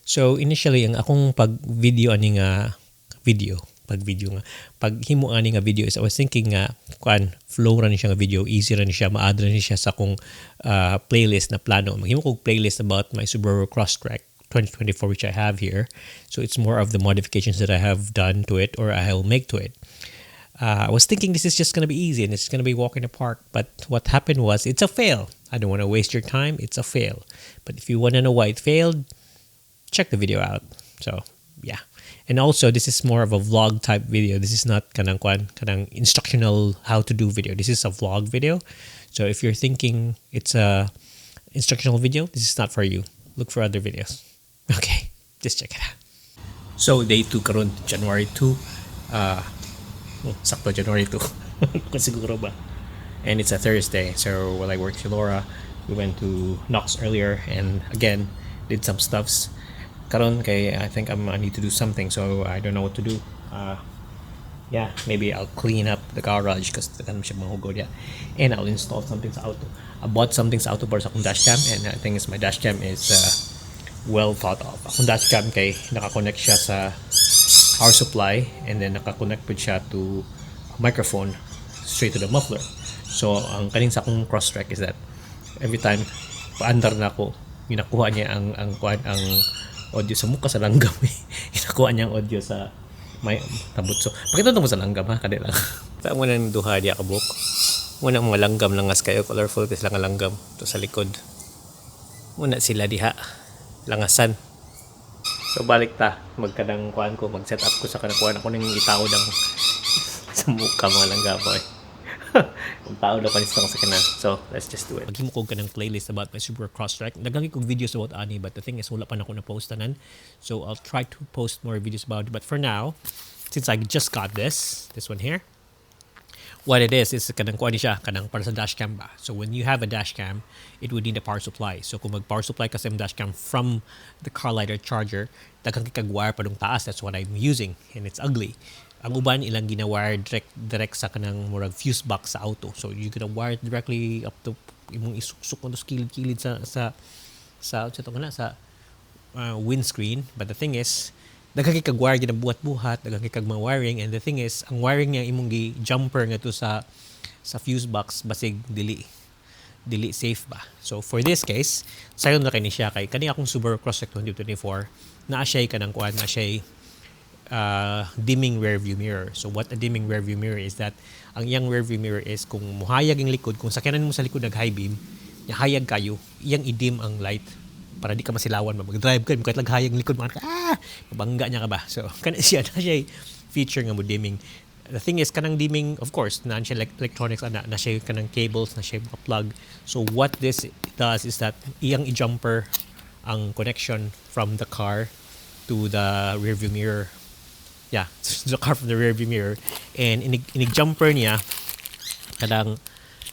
So initially ang akong pag-video ani nga pag-himo ani nga video is I was thinking nga flow ra ni siya nga video, easy ra ni siya, ma-add ra ni siya sa akong playlist na plano. Maghimo kog playlist about my Subaru Crosstrek 2024 which I have here. So it's more of the modifications that I have done to it or I will make to it. I was thinking this is just going to be easy and it's going to be walk in the park, but what happened was it's a fail. I don't want to waste your time. It's a fail. But if you want to know why it failed, check the video out. So yeah. And also this is more of a vlog type video. This is not kanang instructional how to do video. This is a vlog video. So if you're thinking it's a instructional video, this is not for you. Look for other videos. Okay, just check it out. So day 2 karon, January 2. Sakto January 2. Siguro ba? And it's a Thursday. So while I worked si Laura, we went to Knox earlier and again did some stuffs. Karon kay I think I need to do something, so I don't know what to do. Yeah, maybe I'll clean up the garage because tagan siya mahugod ya. And I'll install something sa auto. I bought something sa auto para sa akong dashcam, and I think my dashcam is well thought of. Akong dashcam kay naka-connect siya sa power supply and then naka-connect po siya to a microphone straight to the muffler. So ang kaning sa akong Crosstrek is that every time paandar na ako, ginakuha niya ang audio sa muka sa langgam. Ginakuha niya ang audio sa may tabutso. Pakita mo sa langgam ha, kadi lang. Sa mo nang duha diya kabuk. Muna mga langgam langas kayo, colorful kasi lang langgam to sa likod. Muna sila diha langasan. So balik ta, magkadang kuan ko, mag-set up ko sa kanakuan ako ning itaod ang sa muka mga langgam boy. Ang tao daw panis sa kanan. So let's just do it. Maghimo ko kanang playlist about my Subaru Crosstrek. Nagagi kog videos about ani, but the thing is wala pa na ako na post tanan. So I'll try to post more videos about it. But for now, since I just got this one here, what it is kanang kuan siya, kanang para sa dashcam ba. So when you have a dashcam, it would need a power supply. So kung mag power supply ka sa dashcam from the car lighter charger, daghang kag wire pa dong taas. That's what I'm using, and it's ugly. Ang uban ilang gina-wire direct sa kanang murag fuse box sa auto. So you gonna wire it directly up to imong isuksok mo kilid sa windscreen. But the thing is, daghang kag wire ginabuhat-buhat, daghang kag mga wiring, and the thing is, ang wiring niya imong gi-jumper nga to sa fuse box basig dili safe ba. So for this case, sayon na kani siya kay kani akong Subaru Crosstrek 2024 naa siya kanang kuan na siya dimming rear view mirror. So what a dimming rear view mirror is that ang iyang rear view mirror is kung muhayag ang likod, kung sakyanan mo sa likod nag high beam, hayag kayo, iyang i-dim ang light para di ka masilawan, mag-drive ka, kahit laghayag ang likod, mabangga niya ka ba. So kana siya na siya feature nga mo dimming. The thing is kanang dimming, of course, na siya electronics na siya kanang cables, na siya plug. So what this does is that iyang i-jumper ang connection from the car to the rear view mirror. Yeah, the car from the rear view mirror, and inig-jumper niya kadang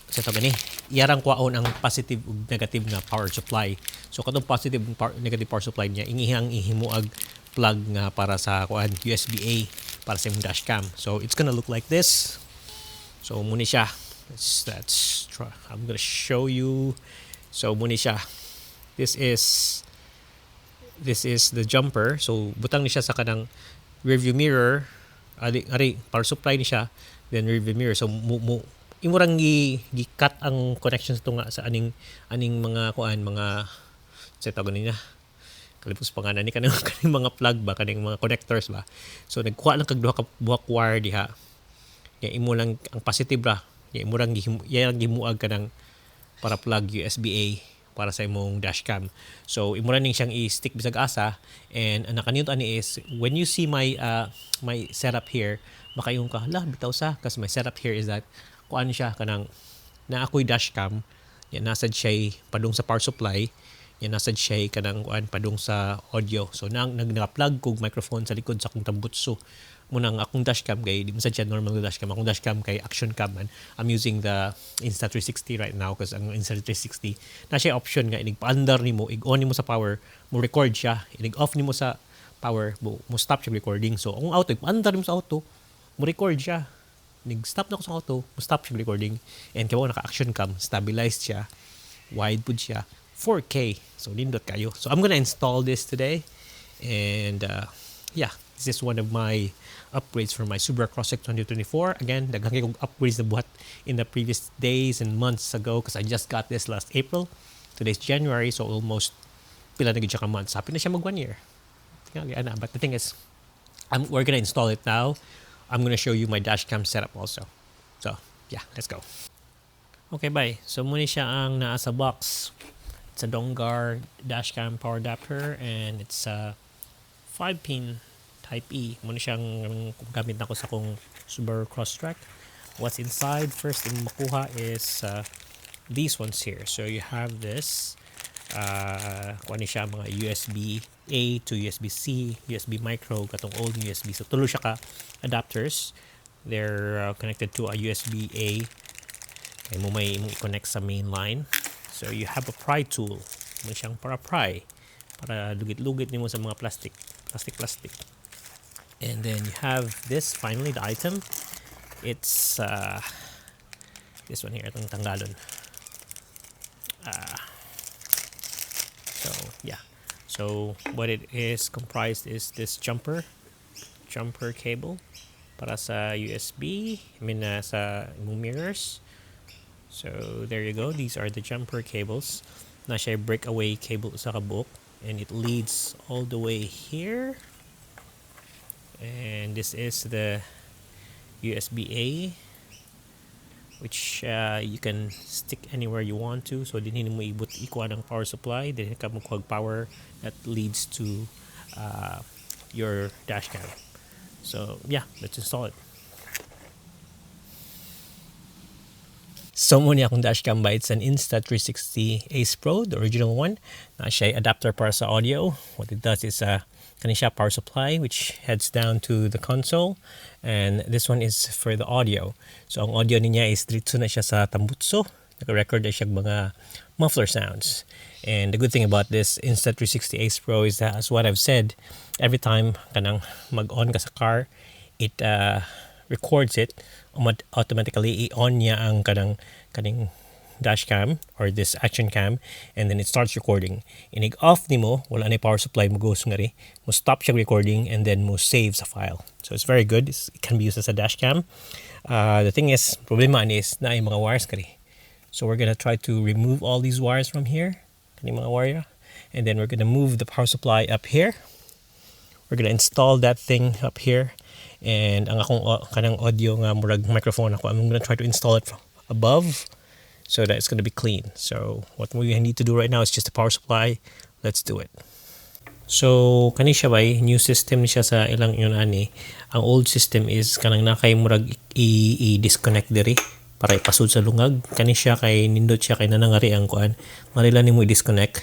sa to gani iyarang kwaon ang positive ug negative nga power supply. So katong positive ug negative power supply niya ihimuag plug nga para sa kuan USB-A para sa imong dashcam. So it's gonna look like this. So muna siya. Let's try. I'm gonna show you. So muna siya. This is the jumper. So butang ni siya sa kanang rearview mirror, ari power supply ni siya, then rearview mirror. So imurang gi-cut ang connection sa tunga sa aning mga mga sa tawag niya. Kalipos pa nga ni kanang mga plug ba, kaning mga connectors ba. So nagkuha lang kag duha ka buhak wire diha. Ya imo lang ang positive ra. Ya imo lang gimuag kanang para plug USB-A para sa imong dashcam. So imo ra ning siyang i-stick bisag asa, and ang nakaniut ani is when you see my setup here, makayong ka bitaw sa kasi my setup here is that kuan siya kanang na ako'y dashcam, yan nasad siya padung sa power supply, yan nasad siya kanang kuan padung sa audio. So nag-plug kog microphone sa likod sa akong tambutso. Munang akong dashcam kay di man sad siya normal na dashcam, akong dashcam kay action cam man. I'm using the Insta360 right now because ang Insta360 na siya option nga inig-paandar nimo, i-on nimo sa power, mo record siya, inig-off nimo sa power, mo stop siya recording. So ang auto, paandar nimo sa auto, mo record siya. Nig-stop na ko sa auto, mo stop siya recording, and kaya naka-action cam, stabilized siya, wide pud siya, 4K. So nindot kayo. So I'm gonna install this today. And yeah, this is one of my upgrades for my Subaru Crosstrek 2024. Again, daghang kong upgrades na buhat in the previous days and months ago because I just got this last April. Today's January, so almost pila na gid siya ka months. Happy na siya mag 1 year. But the thing is, we're gonna install it now. I'm gonna show you my dashcam setup also. So yeah, let's go. Okay, bye. So muna siya ang naa sa box. It's a Dongra dashcam power adapter and it's a 5-pin Type E. Muna siyang gamit na ko sa kong Subaru Crosstrek. What's inside? First thing makuha is these ones here. So you have this. Kung ano siya, mga USB-A to USB-C, USB micro, katong old USB. So tulo siya ka adapters. They're connected to a USB-A. Kaya mo may i-connect sa main line. So you have a pry tool. Muna siyang para pry. Para lugit-lugit nimo sa mga plastic. And then you have this, finally, the item. It's this one here, itong tanggalon. So yeah, so what it is comprised is this jumper cable para sa USB, sa mirrors. So there you go, these are the jumper cables. Na siya breakaway cable sa kabuok, and it leads all the way here. And this is the USB-A, which you can stick anywhere you want to. So din mo ikuha ng power supply, din ka mo power that leads to your dashcam. So yeah, let's install it. So muna akong dashcam ba, it's an Insta360 Ace Pro, the original one. Na siya adapter para sa audio. What it does is kanin siya power supply which heads down to the console, and this one is for the audio. So ang audio niya is dito na siya sa tambutso. Naka-record na siya mga muffler sounds. And the good thing about this Insta360 Ace Pro is that, as what I've said, every time kanang mag-on ka sa car, it records it, automatically i-on niya ang kaning dash cam or this action cam, and then it starts recording. Inig off nimo, wala na power supply mo goes ngari, mo stop siya recording and then mo save sa file. So it's very good. It can be used as a dash cam. The thing is, problema is na yung mga wires ngari. So we're gonna try to remove all these wires from here, kaning mga wire, and then we're gonna move the power supply up here. We're gonna install that thing up here, and ang akong kanang audio nga murag microphone ako, I'm gonna try to install it from above, so that it's going to be clean. So what we need to do right now is just a power supply. Let's do it. So kani siya bay, new system siya sa ilang yun ani. Ang old system is kanang nakay murag i-disconnect diri para ipasud sa lungag. Kani siya kay nindot siya kay nanangari ang kuan. Marila nimo i-disconnect,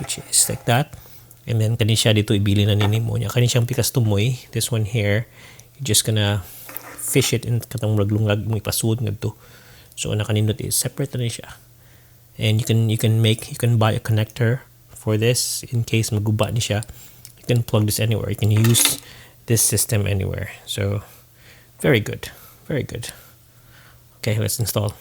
which is like that. And then kani siya dito ibili na nimo niya. Kani siyang pikas tumoy. This one here, you're just gonna fish it in katang murag lungag mo ipasud ngadto. So nakanindot is separate na siya. And you can buy a connector for this in case maguba ni siya. You can plug this anywhere. You can use this system anywhere. So very good. Very good. Okay, let's install.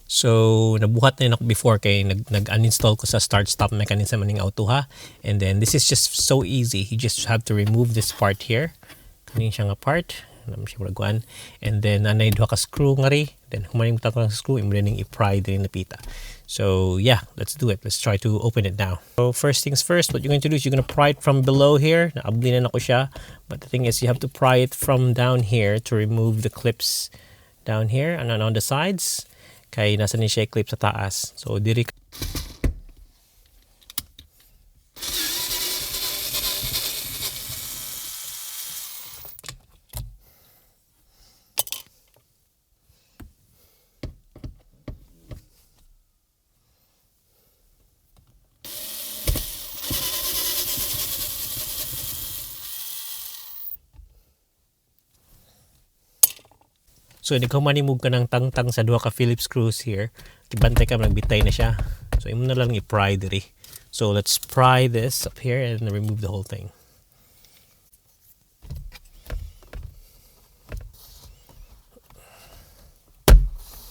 So nabuhat na yun ako before kay nag-uninstall ko sa start stop mechanism maning auto ha. And then this is just so easy. You just have to remove this part here. Kanin siya nga part. And then nanay duha ka screw ngari, then humaning tatang screw imo ning i-pry din napita. So yeah, let's do it. Let's try to open it now. So first things first, what you're going to do is you're going to pry it from below here. Naabli na nako siya, but the thing is you have to pry it from down here to remove the clips down here and on the sides. Kay nasa ni siya clip sa taas. So diri So nagkamanimog ka ng tangtang sa duha ka Phillips screws here. Kibantay ka nagbitay na siya. So imo na lang i-pry diri. So let's pry this up here and remove the whole thing.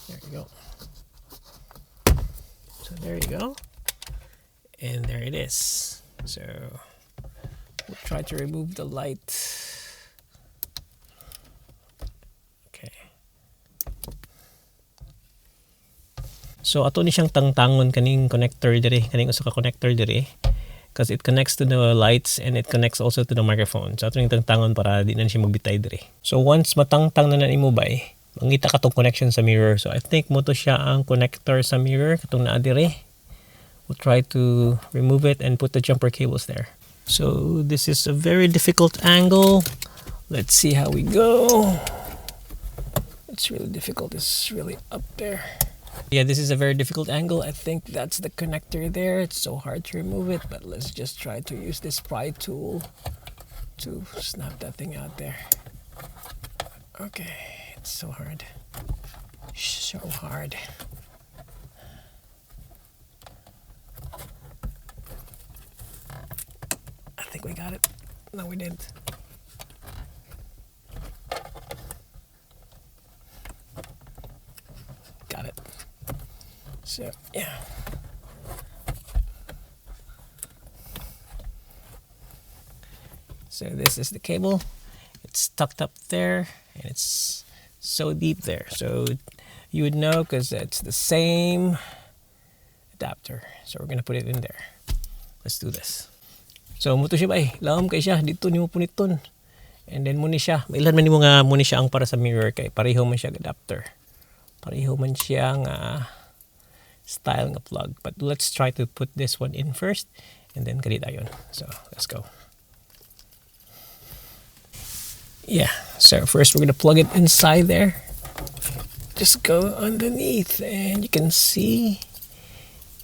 There you go. So there you go. And there it is. So We'll try to remove the light. Okay. So ato ni siyang tangtangon kaning connector diri, kaning usa ka connector diri, because it connects to the lights and it connects also to the microphone. So ato ning tangtangon para di na siya magbitay diri. So once matangtang na nimo bay, mangita ka tong connection sa mirror. So I think mo to siya ang connector sa mirror katong naa diri. We'll try to remove it and put the jumper cables there. So this is a very difficult angle. Let's see how we go. It's really difficult. It's really up there. Yeah, this is a very difficult angle. I think that's the connector there. It's so hard to remove it, but let's just try to use this pry tool to snap that thing out there. Okay, it's so hard. So hard. I think we got it. No, we didn't. Got it. So, yeah. So this is the cable. It's tucked up there and it's so deep there. So you would know because it's the same adapter. So we're gonna put it in there. Let's do this. So muto siya ba lawom kay siya dito nimo puniton. And then muni siya. Ilan man nimo nga muni siya ang para sa mirror kay pareho man siya adapter. Pareho man siya nga style nga plug. But let's try to put this one in first and then kadita yun. So let's go. Yeah, so first we're gonna plug it inside there. Just go underneath and you can see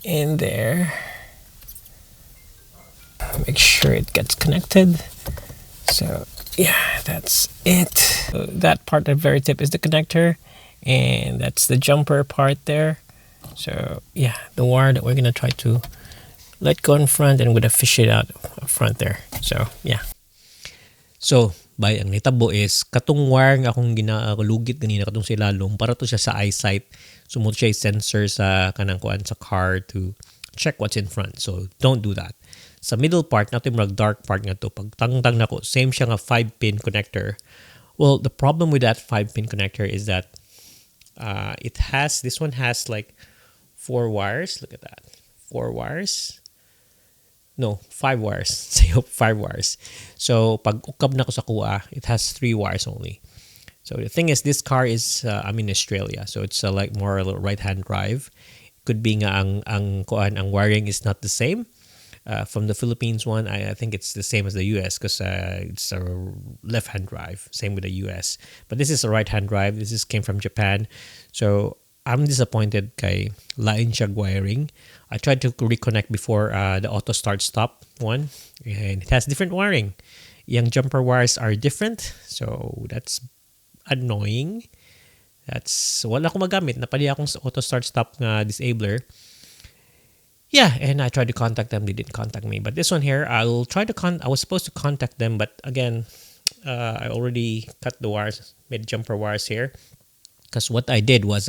in there. Make sure it gets connected. So yeah, that's it. So that part, the very tip, is the connector, and that's the jumper part there. So yeah, the wire that we're gonna try to let go in front, and we're gonna fish it out up front there. So yeah. So bay ang nitabo is katong wire nga akong ginalugit ganina katong sa ilalom para to siya sa eyesight. Sumot siya sensor sa kanang kuan sa car to check what's in front. So don't do that. Sa middle part nato yung dark part nga to pag tangtang nako same siya nga 5-pin connector. Well, the problem with that 5-pin connector is that this one has like 4 wires. Look at that. 4 wires. No, 5 wires. Say 5 wires. So pag ukab na ko sa kuha, it has 3 wires only. So the thing is, this car is I'm in Australia, so it's like more a little right-hand drive. Could be nga ang wiring is not the same. From the Philippines one, I think it's the same as the US because it's a left-hand drive. Same with the US, but this is a right-hand drive. This came from Japan, so I'm disappointed kay lain siya wiring. I tried to reconnect before the auto start stop one, and it has different wiring. Yung jumper wires are different, so that's annoying. That's wala ko magamit. Napali akong auto start stop nga disabler. Yeah, and I tried to contact them. They didn't contact me. But this one here, I was supposed to contact them, but again, I already cut the wires, made jumper wires here. Because what I did was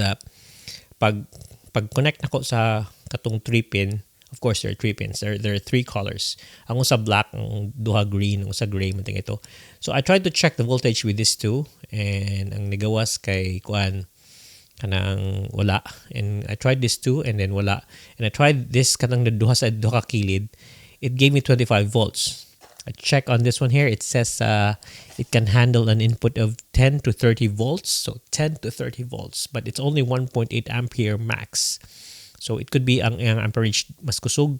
pag connect nako sa katong 3-pin, of course there are 3 pins. There are 3 colors. Ang sa black, ang duha green, ang sa gray man ito. So I tried to check the voltage with this two, and ang nigawas kay kuan kanang wala. And I tried this too, and then wala. And I tried this kanang duha sa duha ka kilid. It gave me 25 volts. I check on this one here. It says it can handle an input of 10 to 30 volts. So 10 to 30 volts. But it's only 1.8 ampere max. So it could be ang amperage mas kusog.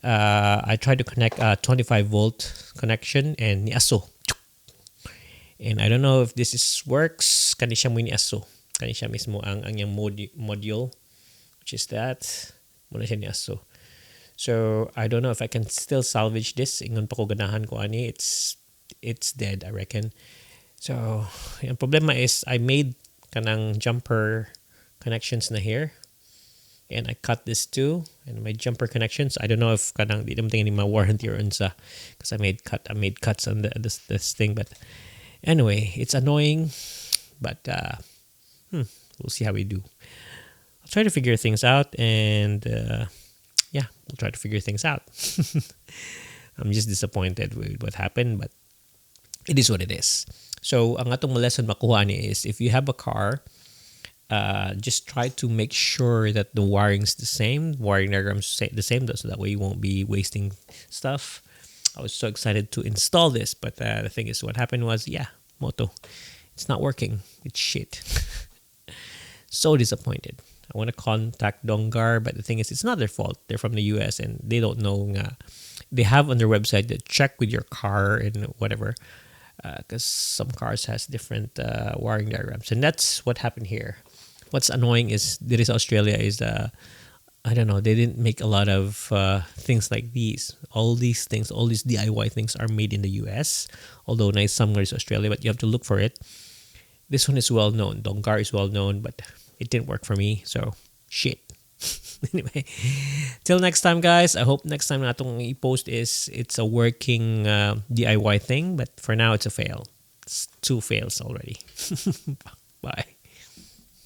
I tried to connect a 25 volt connection and niaso. And I don't know if this works. Kani siya mo niaso. Kani siya mismo ang yung module, which is that. Muna siya niaso. So I don't know if I can still salvage this. Ingon pa ko ganahan ko ani. It's dead, I reckon. So yung problema is I made kanang jumper connections na here. And I cut this too, and my jumper connections. I don't know if kanang di naman tingin ma warranty or unsa, because I made cuts on this thing. But anyway, it's annoying, but we'll see how we do. I'll try to figure things out, and we'll try to figure things out. I'm just disappointed with what happened, but it is what it is. So ang atong lesson makuha ni is if you have a car, just try to make sure that the wiring's the same, wiring diagram's the same, so that way you won't be wasting stuff. I was so excited to install this, but the thing is, what happened was, yeah, moto, it's not working. It's shit. So disappointed. I want to contact Dongra, but the thing is, it's not their fault. They're from the US and they don't know. They have on their website that check with your car and whatever, because some cars has different wiring diagrams, and that's what happened here. What's annoying is there is Australia is I don't know, they didn't make a lot of things like these. All these things, all these DIY things are made in the US, although nice somewhere is Australia, but you have to look for it. This one is well known. Dongar is well known, but it didn't work for me, so shit. Anyway, till next time, guys. I hope next time natong i-post is it's a working DIY thing, but for now it's a fail. It's 2 fails already. Bye.